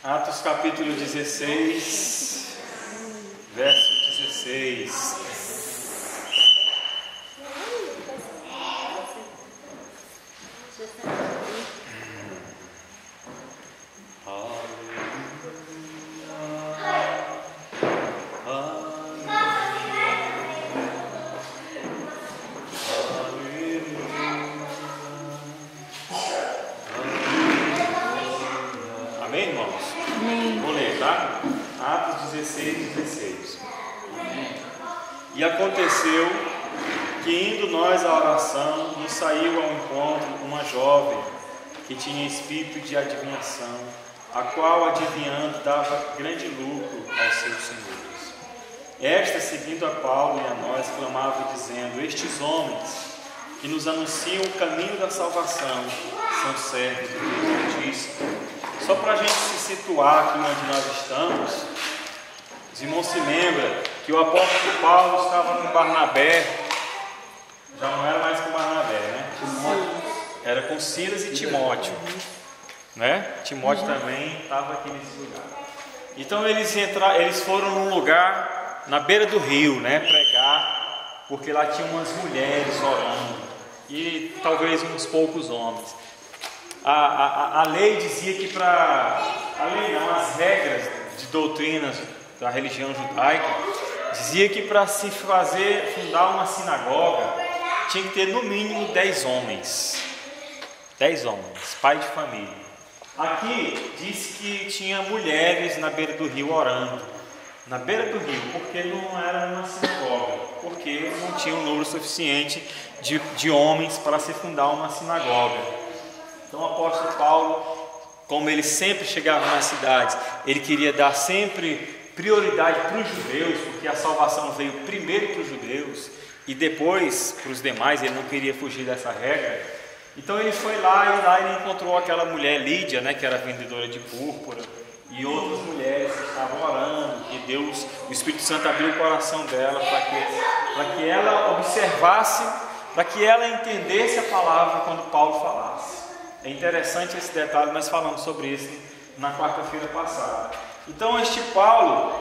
Atos capítulo 16, verso 16. Amém, irmãos? Amém. Vou ler, tá? Atos 16, 16. E aconteceu que, indo nós à oração, nos saiu ao encontro uma jovem que tinha espírito de adivinhação, a qual, adivinhando, dava grande lucro aos seus senhores. Esta, seguindo a Paulo e a nós, clamava dizendo: estes homens que nos anunciam o caminho da salvação são servos do Deus Altíssimo. Só para a gente se situar aqui onde nós estamos, os irmãos se lembram que o apóstolo Paulo estava com Barnabé, já não era mais com Barnabé, né? Era com Silas e Timóteo, né? Timóteo também estava aqui nesse lugar. Então eles foram num lugar na beira do rio, né? Pregar, porque lá tinha umas mulheres orando e talvez uns poucos homens. A lei dizia que as regras de doutrinas da religião judaica dizia que para se fundar uma sinagoga tinha que ter no mínimo 10 homens. 10 homens, pai de família. Aqui diz que tinha mulheres na beira do rio orando. Na beira do rio, porque não era uma sinagoga, porque não tinha um número suficiente de homens para se fundar uma sinagoga. Então o apóstolo Paulo, como ele sempre chegava nas cidades, ele queria dar sempre prioridade para os judeus, porque a salvação veio primeiro para os judeus e depois para os demais, ele não queria fugir dessa regra. Então ele foi lá e lá ele encontrou aquela mulher Lídia, né, que era vendedora de púrpura, e outras mulheres que estavam orando, e Deus, o Espírito Santo abriu o coração dela para que ela observasse, para que ela entendesse a palavra quando Paulo falasse. É interessante esse detalhe, nós falamos sobre isso na quarta-feira passada. Então este Paulo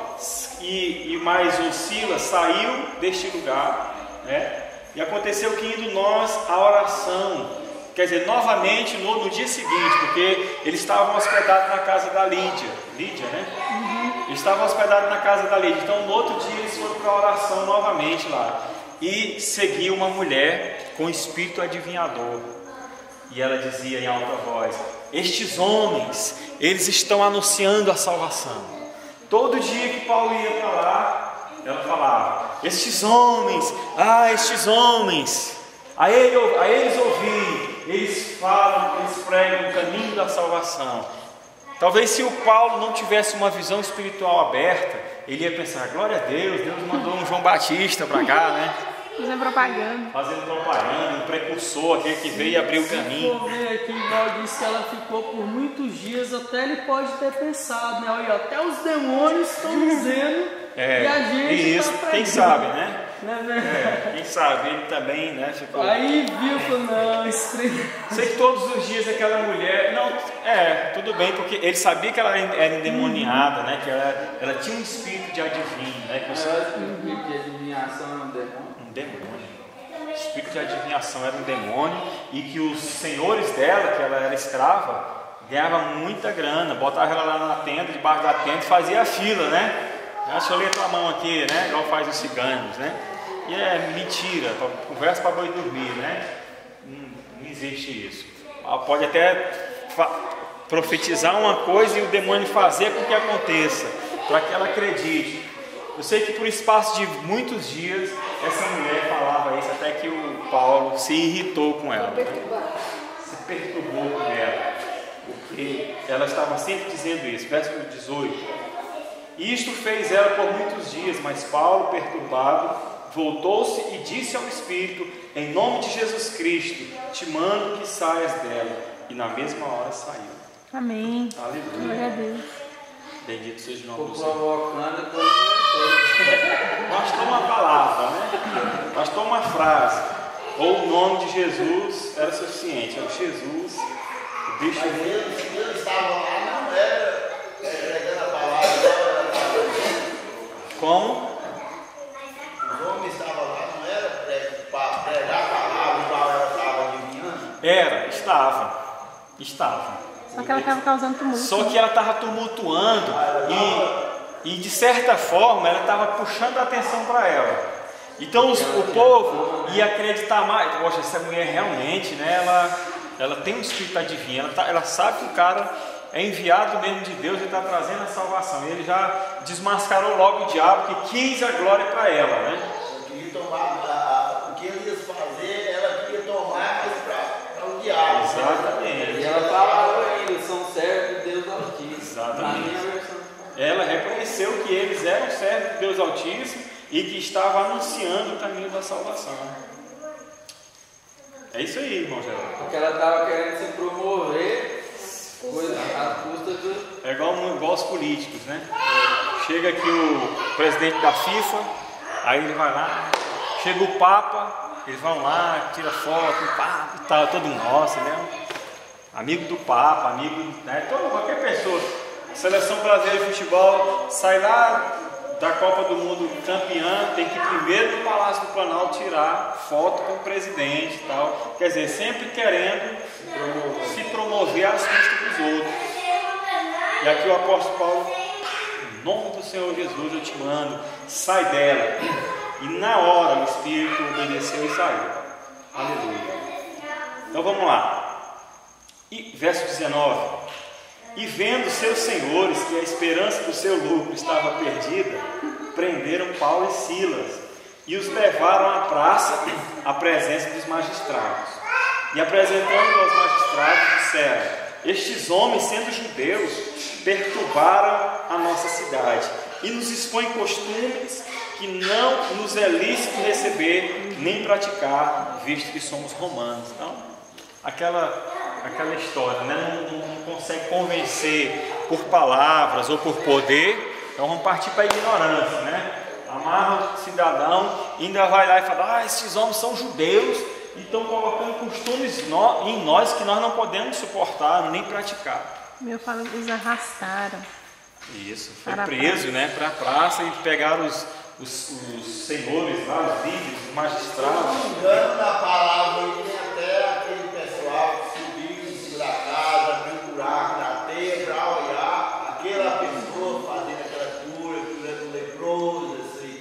e mais o Silas saiu deste lugar, né? E aconteceu que, indo nós à oração, quer dizer, novamente no dia seguinte, porque eles estavam hospedados na casa da Lídia, né? Eles estavam hospedados na casa da Lídia. Então no outro dia eles foram para a oração novamente lá, e seguiu uma mulher com espírito adivinhador. E ela dizia em alta voz: estes homens, eles estão anunciando a salvação. Todo dia que Paulo ia para lá, ela falava: estes homens, estes homens, a eles ouvirem, eles falam, eles pregam o caminho da salvação. Talvez se o Paulo não tivesse uma visão espiritual aberta, ele ia pensar: glória a Deus, Deus mandou um João Batista para cá, né? Fazendo propaganda, um precursor, aquele que veio e abriu o caminho. Se for ver aqui, igual disse que ela ficou por muitos dias, até ele pode ter pensado, né? Olha, até os demônios estão dizendo e a gente isso, tá quem sabe, né? Não é verdade? Quem sabe, ele também, né? Ficou... Aí viu, falou: não, estranho. Sei que todos os dias aquela mulher, tudo bem, porque ele sabia que ela era endemoniada, né? Que ela tinha um espírito de adivinho, né? Que o espírito de adivinhação é um demônio? Um demônio. O espírito de adivinhação era um demônio, e que os senhores dela, que ela era escrava, ganhavam muita grana, botava ela lá na tenda, debaixo da tenda, e fazia a fila, né? Deixa eu ler a tua mão aqui, né? Igual faz os ciganos, né? E é mentira, conversa para boi dormir, né? Não existe isso. Ela pode até profetizar uma coisa e o demônio fazer com que aconteça, para que ela acredite. Eu sei que por espaço de muitos dias essa mulher falava isso, até que o Paulo se irritou com ela, né? Se perturbou com ela, porque ela estava sempre dizendo isso. Verso 18: isto fez ela por muitos dias, mas Paulo, perturbado, voltou-se e disse ao Espírito: em nome de Jesus Cristo, te mando que saias dela. E na mesma hora saiu. Amém. Aleluia. Glória a Deus. Bendito seja o nome do Senhor. Provocando, Bastou uma palavra, né? Bastou uma frase, ou o nome de Jesus era suficiente. Era Jesus, o bicho. Mas eles estavam lá, não era Estava. Só que ela estava causando tumulto. Só que ela estava tumultuando e de certa forma ela estava puxando a atenção para ela. Então o povo ia acreditar mais. Poxa, essa mulher realmente, né, ela tem um espírito adivinho, ela sabe que o cara é enviado mesmo de Deus e está trazendo a salvação. E ele já desmascarou logo o diabo que quis a glória para ela, né? O que ele ia fazer, ela queria tomar para o diabo. Exatamente. E ela falava ainda, são servos de Deus Altíssimo. Exatamente. Ela reconheceu que eles eram servos de Deus Altíssimo e que estava anunciando o caminho da salvação. É isso aí, irmão Geraldo. Porque ela estava querendo se promover à custa do... É igual os políticos, né? Chega aqui o presidente da FIFA, aí ele vai lá, chega o Papa, eles vão lá, tira foto, o Papa e tal, todo nosso, né? Amigo do Papa, amigo, né? Qualquer pessoa. Seleção brasileira de futebol sai lá da Copa do Mundo campeã, tem que ir primeiro no Palácio do Planalto tirar foto com o presidente e tal. Quer dizer, sempre querendo se promover às custas dos outros. E aqui o apóstolo Paulo, em nome do Senhor Jesus eu te mando, sai dela. E na hora o Espírito obedeceu e saiu. Aleluia. Então vamos lá. E verso 19. E vendo seus senhores que a esperança do seu lucro estava perdida, prenderam Paulo e Silas e os levaram à praça à presença dos magistrados. E apresentando aos magistrados, disseram: estes homens, sendo judeus, perturbaram a nossa cidade e nos expõem costumes que não nos é lícito receber nem praticar, visto que somos romanos. Então, aquela história, né? Não consegue convencer por palavras ou por poder, então vamos partir para a ignorância, né? Amarra o cidadão, ainda vai lá e fala: esses homens são judeus e estão colocando costumes em nós que nós não podemos suportar nem praticar. Meu falo, eles arrastaram. Isso, foi preso, né, para a praça e pegaram os senhores lá, os líderes, os magistrados. Se não me engano, na palavra ele tem até aquele pessoal que subiu em cima da casa, abriu um buraco na teia para olhar aquela pessoa fazendo aquela cura, curando leproso, assim.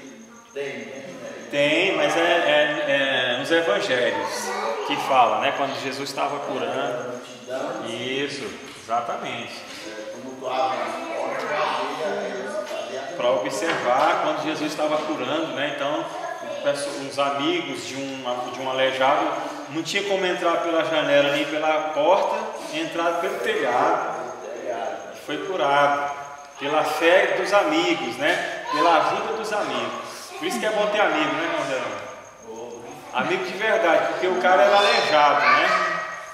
Tem, mas é nos evangelhos que fala, né, quando Jesus estava curando. Isso, exatamente. Para observar quando Jesus estava curando, né? Então os amigos de um aleijado não tinha como entrar pela janela nem pela porta, entraram pelo telhado, foi curado pela fé dos amigos, né? Pela ajuda dos amigos. Por isso que é bom ter amigo, né, irmão Geraldo? Amigo de verdade, porque o cara era aleijado, né?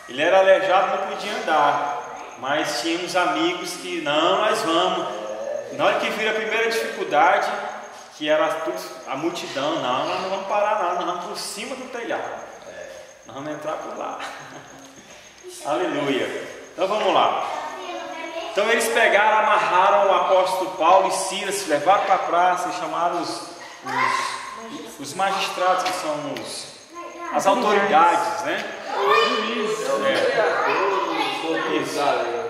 Ele era aleijado, não podia andar, mas tinha uns amigos que não, nós vamos. Na hora que vira a primeira dificuldade, que era a multidão, não, nós não vamos parar não, nós vamos por cima do telhado, nós vamos entrar por lá. Aleluia. Então vamos lá. Então eles pegaram, amarraram o apóstolo Paulo e Silas, levaram para a praça e chamaram os magistrados, que são as autoridades, né?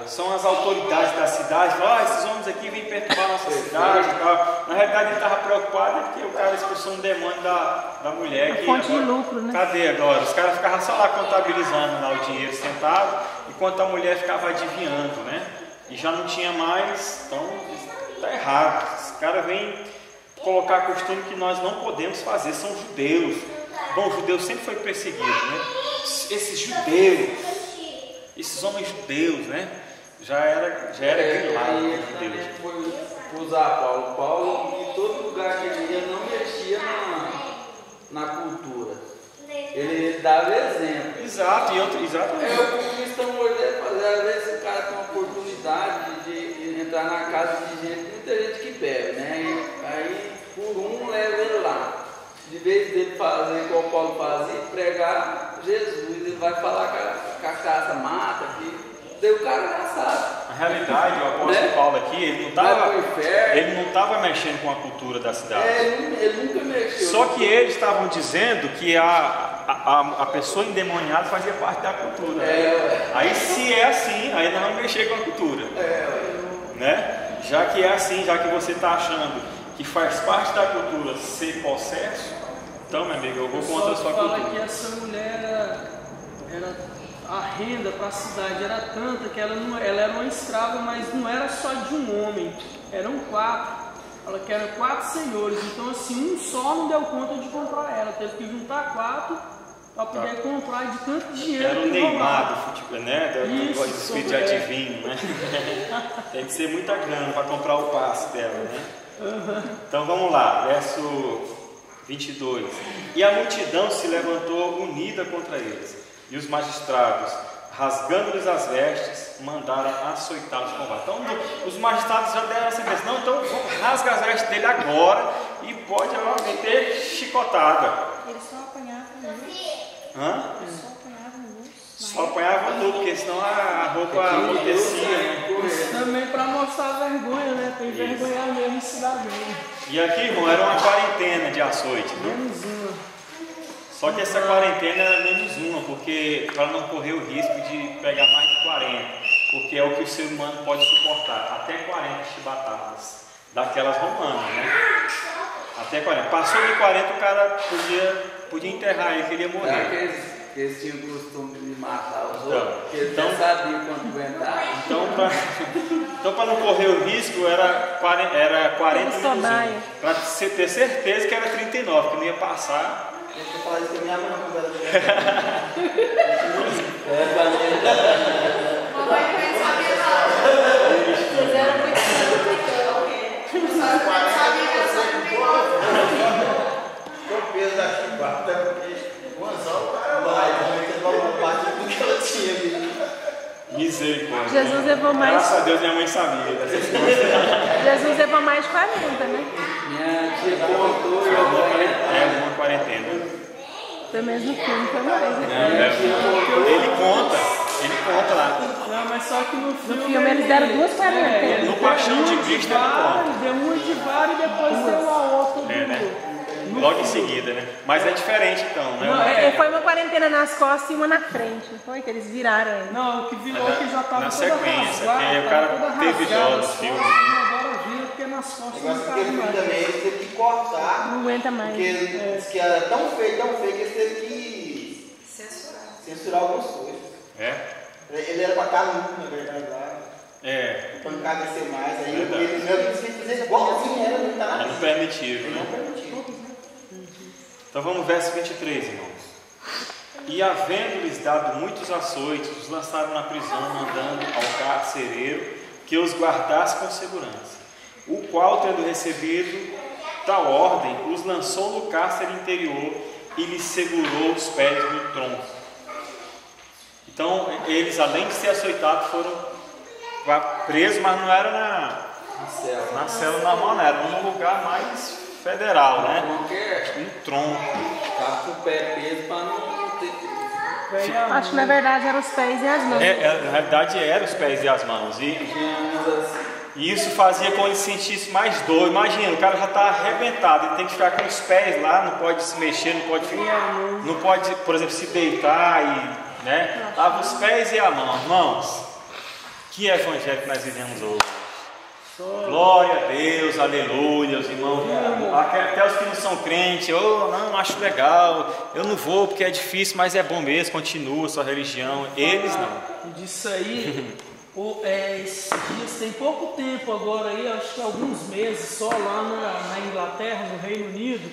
São as autoridades da cidade. Falaram: esses homens aqui vêm perturbar a nossa cidade e tal. Na realidade ele estava preocupado porque o cara expulsou um demônio da mulher. Que fonte de lucro, né? Cadê agora? Os caras ficavam só lá contabilizando lá o dinheiro sentado, enquanto a mulher ficava adivinhando, né? E já não tinha mais. Então está errado. Os caras vêm colocar costume que nós não podemos fazer. São judeus. Bom, o judeu sempre foi perseguido, né? Esses judeus, esses homens judeus, né? Já era grilado. Ele foi usar Paulo, em todo lugar que ele ia, não mexia na cultura. Ele dava exemplo. Exato, exatamente. É o que o cristão hoje deve fazer. Às vezes o cara tem uma oportunidade de entrar na casa de gente, muita gente que bebe, né? Aí por leva ele lá. De vez dele fazer igual Paulo fazia, pregar Jesus, ele vai falar que a cachaça mata, que daí o cara já sabe. Na realidade, o apóstolo Paulo aqui, ele não estava mexendo com a cultura da cidade. Ele nunca mexeu. Só que eles estavam dizendo que a pessoa endemoniada fazia parte da cultura. Aí se é assim, aí nós vamos mexer com a cultura. Né? Já que é assim, já que você está achando que faz parte da cultura ser possesso, então, meu amigo, eu vou contra a sua cultura. Fala que essa mulher a renda para a cidade era tanta que ela era uma escrava, mas não era só de um homem, eram 4. Fala que eram 4 senhores, então assim, um só não deu conta de comprar ela, teve que juntar 4 para poder comprar de tanto dinheiro. Era o Neymar do futebol, né? Do de adivinho, né? Tem que ser muita grana para comprar o passe dela, né? Então vamos lá, verso 22. E a multidão se levantou unida contra eles, e os magistrados, rasgando-lhes as vestes, mandaram açoitá-los com vara. Então os magistrados já deram a sentença. Não, então rasga as vestes dele agora e pode meter chicotada. Eles só apanhavam Eles só apanhavam nu, porque senão a roupa amortecia, né? Também para mostrar vergonha, né? Para envergonhar mesmo o cidadão. E aqui, irmão, era uma quarentena de açoite, né? Menos uma. Só que essa quarentena era menos uma, porque para não correr o risco de pegar mais de 40, porque é o que o ser humano pode suportar, até 40 chibatadas, daquelas romanas, né? Até 40. Passou de 40, o cara podia enterrar ele, que ele ia morrer. Eles tinham o costume de matar os outros, porque eles não sabiam quanto aguentar. Então, para não correr o risco, era 40 menos 1. Para ter certeza que era 39, que não ia passar. Deixa eu falar isso com a minha mãe quando ela Mamãe não sabia nada. Eles eram muito santos. Não sabia que eu sabia. Com o peso da chibata, porque o anzol, o cara vai, ele vai parte do que ela tinha ali. Misericórdia. Jesus levou mais. Graças a Deus minha mãe sabia dessas coisas. Jesus levou mais de 40, né? Minha tia contou e eu Uma quarentena. Pelo menos no filme foi mais. Ele conta lá. Não, mas só que no filme eles deram 2 quarentenas. No Paixão de Cristo ele conta. Deu uma de vara e depois deu a outra. Logo em seguida, né? Mas é diferente então, né? Não, foi uma quarentena nas costas e uma na frente, não foi? Que eles viraram ele. Não, o que virou que já estava na toda sequência, rasgada, porque o cara teve dó dos filmes. Agora vira porque nas costas não Negócio que cabe ele mais. também, eles teve que cortar. Não aguenta mais. Porque ele disse que era tão feio que eles teve que censurar algumas coisas. Ele era pra estar limpo, na verdade, lá. Pra não encarecer mais. Aí ele mesmo disse que fazer igualzinho era, não tá nada. Não permitiram, né? Então vamos verso 23, irmãos. E havendo-lhes dado muitos açoites, os lançaram na prisão, mandando ao carcereiro que os guardasse com segurança. O qual, tendo recebido tal ordem, os lançou no cárcere interior e lhes segurou os pés no tronco. Então eles, além de ser açoitados, foram presos, mas não era na cela normal, não, era num lugar mais federal, né? Um tronco. Ficava com o pé preso para não ter. Acho que na verdade eram os pés e as mãos. Na realidade eram os pés e as mãos. E isso fazia com que ele sentisse mais dor. Imagina, o cara já está arrebentado, ele tem que ficar com os pés lá, não pode se mexer, não pode, por exemplo, se deitar e, né? Lava os pés e a mão. Irmãos, que evangelho que nós vivemos hoje. Glória a Deus, aleluia, os irmãos, até os que não são crentes, não acho legal, eu não vou porque é difícil, mas é bom mesmo, continua a sua religião, eles não. Disso aí, esses dias, tem pouco tempo agora aí, acho que alguns meses só lá na Inglaterra, no Reino Unido,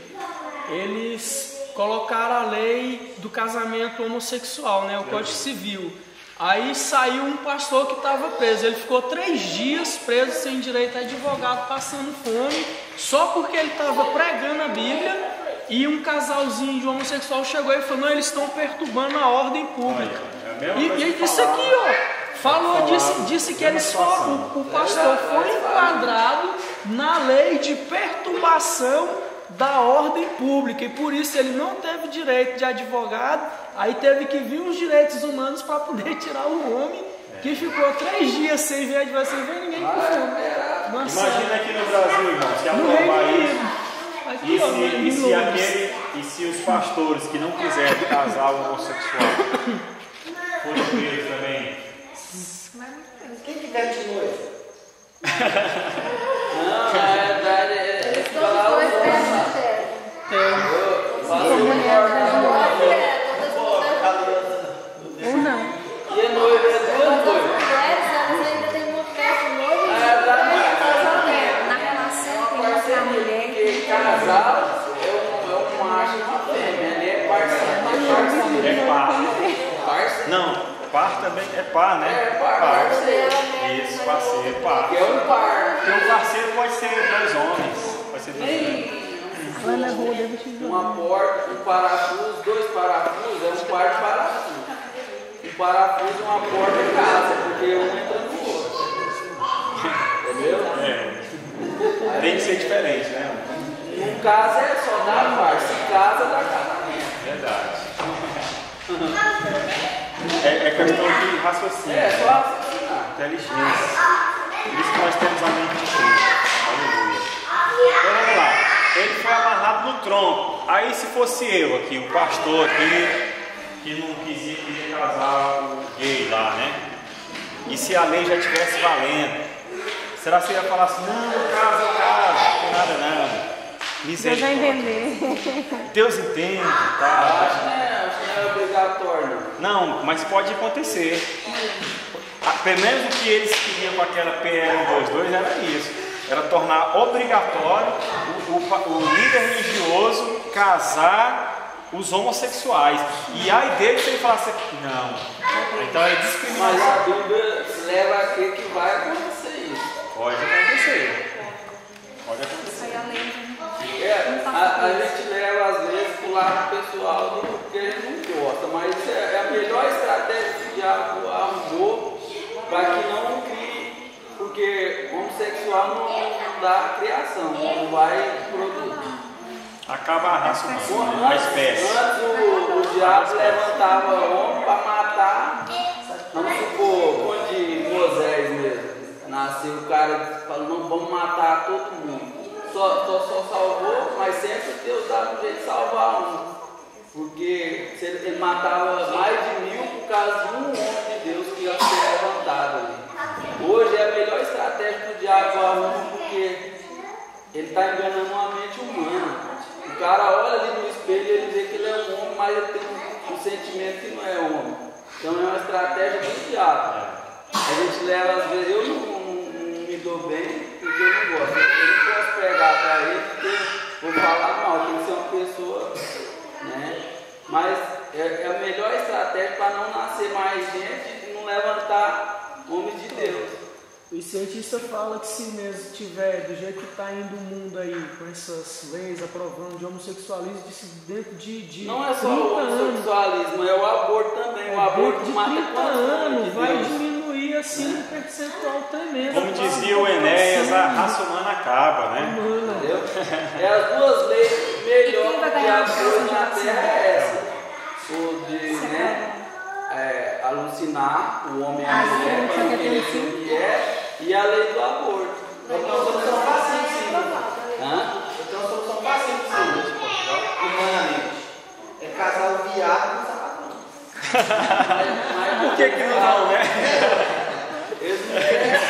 eles colocaram a lei do casamento homossexual, né, o Código Civil. Aí saiu um pastor que estava preso, ele ficou 3 dias preso sem direito a advogado, passando fome, só porque ele estava pregando a Bíblia, e um casalzinho de homossexual chegou e falou, não, eles estão perturbando a ordem pública. E ele disse aqui, disse que eles foram, o pastor foi enquadrado na lei de perturbação da ordem pública, e por isso ele não teve direito de advogado. Aí teve que vir os direitos humanos para poder tirar o homem que ficou 3 dias sem ver adversário, sem ver ninguém com fome. Imagina aqui no Brasil, irmão, se aprovar isso. E se aquele E se os pastores que não quiserem casar o homossexual forem presos também? Quem que deve de noivo? Não, na verdade é Todos os dois devem ter. Ou não. E a noiva é duas As noivas. mulheres, elas ainda têm uma festa noiva Na verdade, Na relação entre a mulher porque casal é um macho e uma fêmea, né? É parceiro. É par. Parceiro. Não, par também é par, né? É par. Isso, parceiro, par. Que é um par. Porque o parceiro pode ser dois homens. Pode ser dois homens. lá na rua deve te Uma porta, um parafuso, dois parafusos, é um par de parafuso. Um parafuso e uma porta em casa, porque um entra no outro. Entendeu? É. Tem que ser diferente, né? Um caso é só dar par, se casa dá casamento. Verdade. É questão de raciocínio. É, só assinar. Inteligência. Por isso que nós temos a mente de Cristo. Aleluia. Então vamos lá. Ele foi amarrado no tronco. Aí se fosse eu aqui, o pastor que não queria casar o gay lá, né? E se a lei já estivesse valendo, será que você ia falar assim, não caso, não tem nada não. Deus vai entender. Deus entende, tá? Acho que não é obrigatório, não. Não, mas pode acontecer. Pelo menos o que eles queriam com aquela PL 122 era isso. Era tornar obrigatório o líder religioso casar os homossexuais. E aí dele se ele falasse, não. Então é Mas discriminação. a Bíblia leva a crer que vai acontecer isso. Pode acontecer. Pode acontecer. Aí a lei A gente leva às vezes pro lado pessoal do que a gente não gosta, mas é a melhor estratégia que o diabo arrumou para que não crie, porque homossexual não dá criação, não vai produzir. Acaba a raça humana, a espécie. Antes o diabo levantava homem para matar, vamos supor, onde Moisés mesmo, nasceu o cara falou, não, vamos matar todo mundo. Só salvou, mas sempre Deus dava um jeito de salvar um. Porque ele matava mais de 1000 por causa de um homem de Deus que ia ser levantado ali. Hoje é a melhor estratégia que o diabo arruma, porque ele está enganando uma mente humana. O cara olha ali no espelho e ele vê que ele é um homem, mas ele tem um sentimento que não é homem. Então é uma estratégia do diabo. A gente leva, às vezes, eu não me dou bem, porque eu não gosto. Eu não posso pregar para ele, porque vou falar mal, tem que ser uma pessoa, né? Mas é a melhor estratégia para não nascer mais gente e não levantar homens de Deus. Os cientistas falam que se mesmo tiver do jeito que está indo o mundo aí, com essas leis aprovando de homossexualismo, dentro de Não é só 30 o anos, homossexualismo, é o aborto também. O aborto de mata 30 quantos homens anos, de vai Deus? diminuir assim um percentual tremendo. Como dizia o Enéas, a raça humana acaba, né? Entendeu? É as duas leis melhores que o diabo fez na terra é essa. O de, né, alucinar o homem e a mulher, para que ele seja o que é, e a lei do aborto. Eu tenho uma solução fácil sim. Eu tenho uma solução fácil sim. Humanamente. É casar o viado com o sapatão. Mas Por que não, né? eles não querem.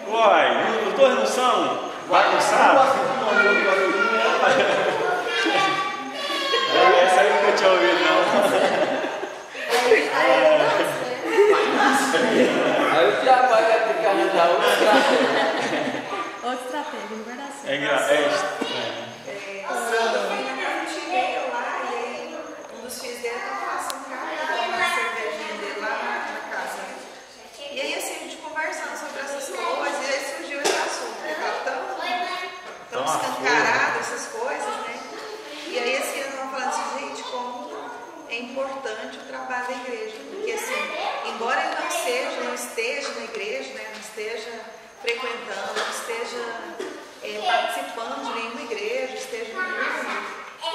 Uai, os dois não são bagunçados? Essa aí eu nunca tinha ouvido, não. Aí o diabo vai ter que arranjar outra estratégia. Outra estratégia, não vai dar certo. É engraçado. Quando eu fui na cantina lá, e aí um dos filhos dele estava passando uma cervejinha dele lá na casa. E aí assim, a gente conversando sobre essas coisas, e aí surgiu esse assunto, né? Tão escancarado essas coisas, né? E aí assim, eu estava falando assim, gente, como é importante o trabalho da igreja, porque assim, embora ele não esteja na igreja, né? Não esteja frequentando, não esteja participando de nenhuma igreja, esteja no mundo,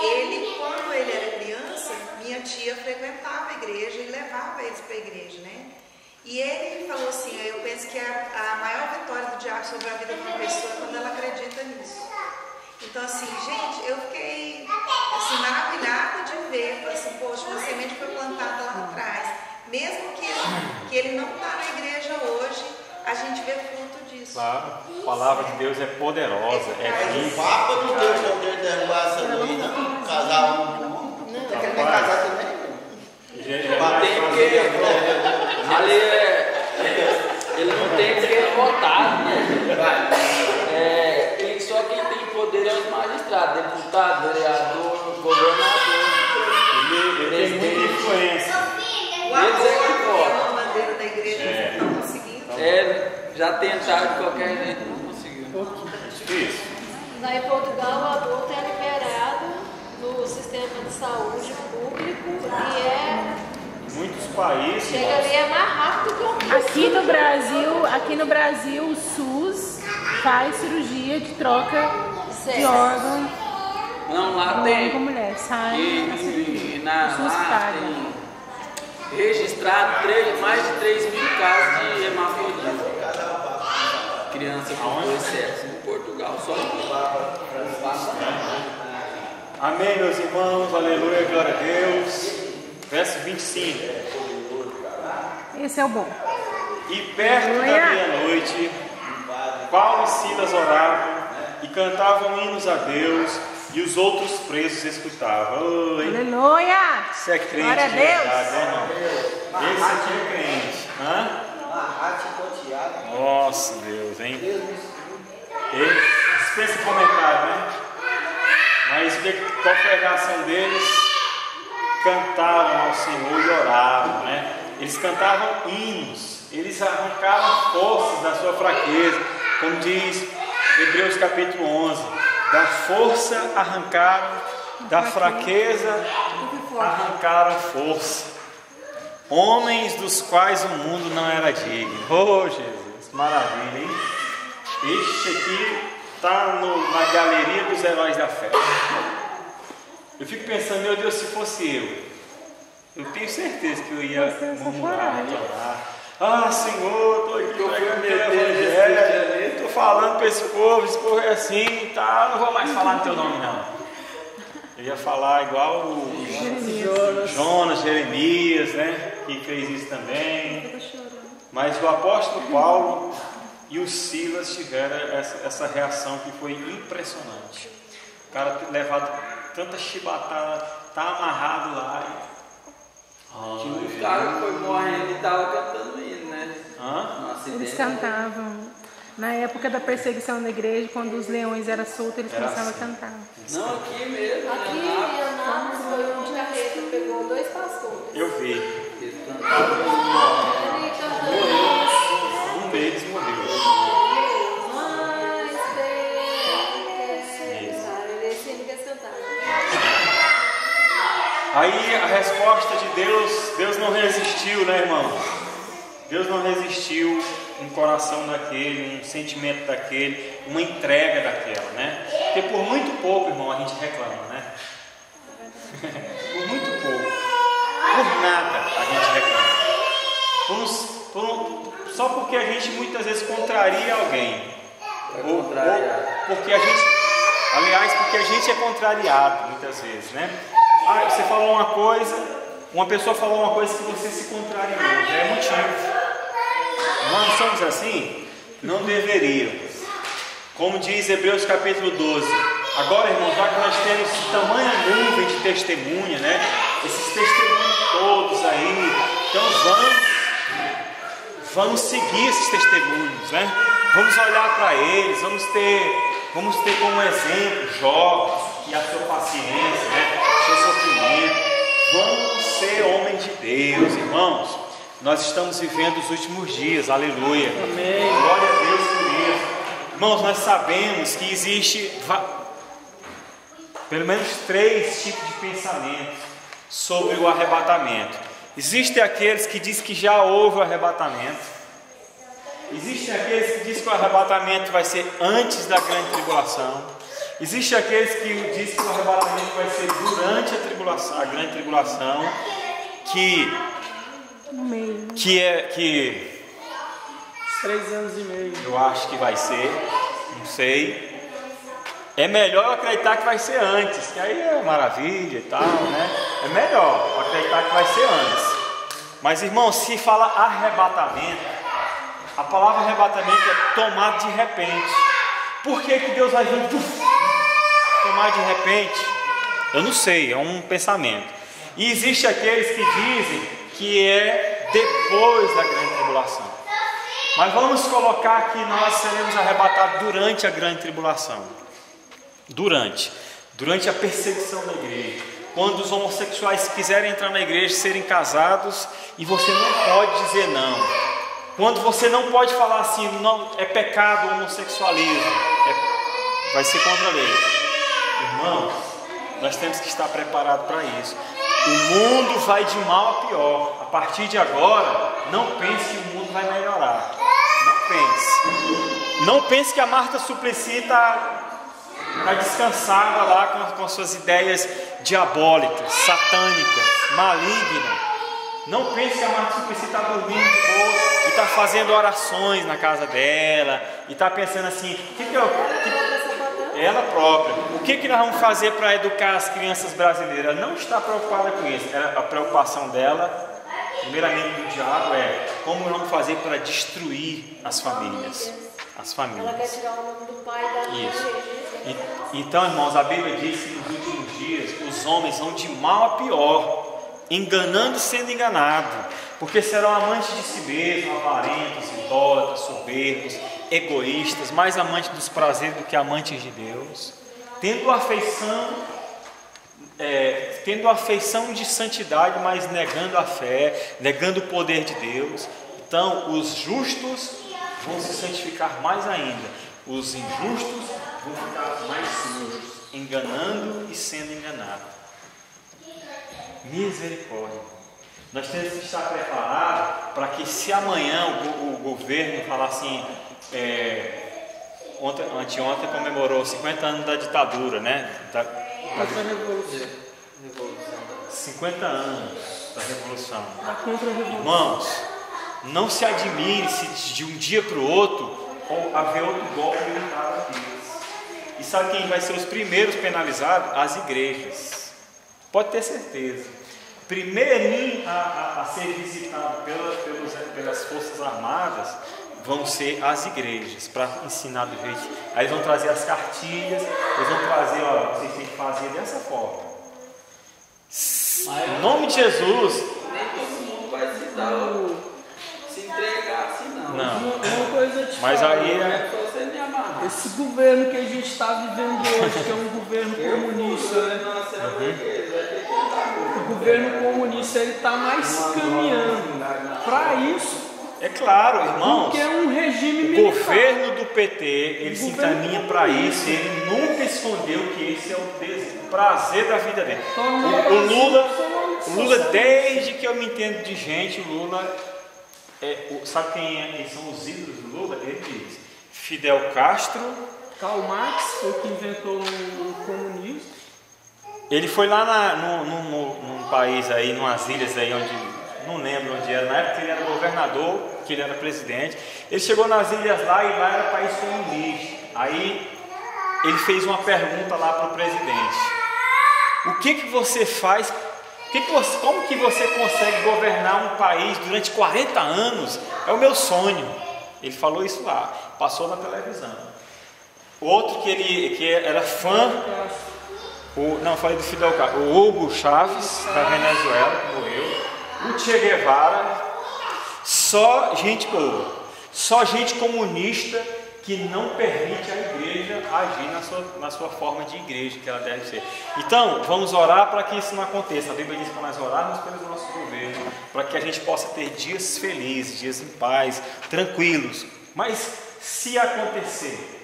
ele, quando ele era criança, minha tia frequentava a igreja e levava eles para a igreja, né? E ele falou assim, eu penso que a maior vitória do diabo sobre a vida de uma pessoa é quando ela acredita nisso. Então, assim, gente, eu fiquei assim, maravilhada de ver, assim, poxa, uma semente foi plantada lá atrás. Mesmo que ele não está na igreja hoje, a gente vê fruto disso. Claro, a palavra de Deus é poderosa, é Mas o viva. Papa não deu poder de derrubar essa lei, não. Casar um. Não, quer nem casar também? Mas tem porque ali ele não tem que ser votado, né? Só quem tem poder é os magistrados, deputado, vereador, governador. ele tem muita influência. O Eles é que votam. a bandeira da igreja, eles não estão conseguindo. Já tentaram de qualquer jeito, não conseguiu. Isso. Lá em Portugal, o aborto é liberado no sistema de saúde público e Muitos países. chega ali é mais rápido que o Aqui no Brasil, o SUS faz cirurgia de troca de órgão Não, lá do homem tem. com mulher. Sai a cirurgia. O SUS Lá paga. tem registrado mais de 3 mil casos de hemafrodismo. Criança com dois sexos em Portugal, só Amém, meus irmãos, aleluia, glória a Deus. Verso 25. Esse é o bom. E perto da meia-noite, Paulo e Silas oravam e cantavam hinos a Deus, e os outros presos escutavam. Oi, Aleluia! isso é crente Glória a de Deus. verdade, né, irmão? Esse aqui é crente. Hã? Nossa, Deus, hein? Dispensa comentário, né? Mas qual foi a reação deles? Cantaram ao Senhor e oravam, né? Eles cantavam hinos, eles arrancaram forças da sua fraqueza, como diz Hebreus capítulo 11: da força arrancaram, da fraqueza arrancaram força, homens dos quais o mundo não era digno. Oh Jesus, maravilha, hein? Este aqui está na galeria dos heróis da fé. Eu fico pensando, meu Deus, se fosse eu tenho certeza que eu ia murmurar, orar. Ah, Senhor, estou aqui pregando teu evangelho, estou falando para esse povo é assim e tal, não vou mais falar no teu nome não. Eu ia falar igual o Jonas, Jeremias, né, que fez isso também. Mas o apóstolo Paulo e o Silas tiveram essa reação que foi impressionante. O cara ter levado tanta chibatada, tá amarrado lá. Tinha uns caras que foi morrendo e estavam cantando hino, né? No acidente. Eles cantavam. Na época da perseguição da igreja, quando os leões eram soltos, eles começavam a cantar. Não, aqui mesmo. Aqui em Anápolis foi um de carreta, pegou 2 pastores. Eu vi. Eles cantavam. Ele cantando Um deles morreu. mais ele sempre quer cantar. Aí a resposta de Deus não resistiu, né, irmão? Deus não resistiu um coração daquele, um sentimento daquele, uma entrega daquela, né? Porque por muito pouco, irmão, a gente reclama, né? Por muito pouco, por nada a gente reclama. Só porque a gente muitas vezes contraria alguém. Ou porque a gente, aliás, porque a gente é contrariado muitas vezes, né? Ah, você falou uma coisa, uma pessoa falou uma coisa que você se contrariou, já é motivo. Nós não somos assim? Não deveríamos. Como diz Hebreus capítulo 12. Agora, irmãos, já que nós temos tamanha nuvem de testemunha, né? Esses testemunhos todos aí, então vamos seguir esses testemunhos, né? Vamos olhar para eles, vamos ter como exemplo Jó e a sua paciência, né? Seu sofrimento. Vamos ser homens de Deus, irmãos. Nós estamos vivendo os últimos dias, aleluia. Amém. Glória a Deus por isso. Irmãos, nós sabemos que existe pelo menos 3 tipos de pensamentos sobre o arrebatamento. Existem aqueles que dizem que já houve o arrebatamento. Existem aqueles que dizem que o arrebatamento vai ser antes da grande tribulação. Existem aqueles que dizem que o arrebatamento vai ser durante a tribulação, a grande tribulação, No meio. que 3 anos e meio. eu acho que vai ser, não sei. É melhor eu acreditar que vai ser antes, que aí é maravilha e tal, né? É melhor eu acreditar que vai ser antes. Mas, irmão, se fala arrebatamento, a palavra arrebatamento é tomar de repente. Por que Deus vai vir tomar de repente? Eu não sei, é um pensamento. E existe aqueles que dizem que é depois da grande tribulação. Mas vamos colocar que nós seremos arrebatados durante a grande tribulação. Durante a perseguição da igreja. Quando os homossexuais quiserem entrar na igreja, serem casados, e você não pode dizer não. Quando você não pode falar assim, não, é pecado o homossexualismo, vai ser contra a lei. Irmãos, nós temos que estar preparados para isso. O mundo vai de mal a pior. A partir de agora, não pense que o mundo vai melhorar. Não pense. Não pense que a Marta Suplicy está descansada lá com as suas ideias diabólicas, satânicas, malignas. Não pense que a Marta Suplicy está dormindo de boa e está fazendo orações na casa dela e está pensando assim, ela própria, o que nós vamos fazer para educar as crianças brasileiras? Ela não está preocupada com isso. A preocupação dela, primeiramente do diabo, é como nós vamos fazer para destruir as famílias. Ela quer tirar o nome do pai da mãe. Isso. Então, irmãos, a Bíblia diz que nos últimos dias os homens vão de mal a pior, enganando e sendo enganados, porque serão amantes de si mesmos, avarentos, idólatras, soberbos, egoístas, mais amantes dos prazeres do que amantes de Deus, tendo afeição de santidade, mas negando a fé, negando o poder de Deus. Então, os justos vão se santificar mais ainda, os injustos vão ficar mais sujos, enganando e sendo enganados. Misericórdia. Nós temos que estar preparados para que, se amanhã o governo falar assim, anteontem comemorou 50 anos da ditadura, né? Da revolução. 50 anos da revolução. Irmãos, não se admire se de um dia para o outro ou haver outro golpe militar aqui. E sabe quem vai ser os primeiros penalizados? As igrejas. Pode ter certeza. Primeirinho a ser visitado pelas Forças Armadas vão ser as igrejas, para ensinar do jeito. Aí eles vão trazer as cartilhas, eles vão trazer, olha, vocês têm que fazer dessa forma. Em nome de Jesus. Nem todo mundo vai se entregar assim, não. Uma coisa te mas falo, aí esse governo que a gente está vivendo hoje, que é um governo comunista, né? O governo comunista ele está mais caminhando para isso. É claro, irmãos. Porque é um regime militar. O governo do PT, ele se encaminha para isso. Ele nunca escondeu que esse é o prazer da vida dele. O Lula, desde que eu me entendo de gente, o Lula, sabe quem são os ídolos do Lula? Ele diz: Fidel Castro. Karl Marx foi que inventou o comunismo. Ele foi lá num país aí, numas ilhas aí onde, não lembro onde era, na época que ele era governador, que ele era presidente. Ele chegou nas ilhas lá e lá era país comunista. Aí ele fez uma pergunta lá para o presidente: o que você faz? Como que você consegue governar um país durante 40 anos? É o meu sonho. Ele falou isso lá, passou na televisão. Outro que era fã, falei do Fidel Castro, o Hugo Chávez, da Venezuela, que morreu, o Che Guevara, só gente boa, só gente comunista que não permite a igreja agir na sua forma de igreja que ela deve ser. Então, vamos orar para que isso não aconteça. A Bíblia diz para nós orarmos pelo nosso governo, para que a gente possa ter dias felizes, dias em paz, tranquilos. Mas se acontecer,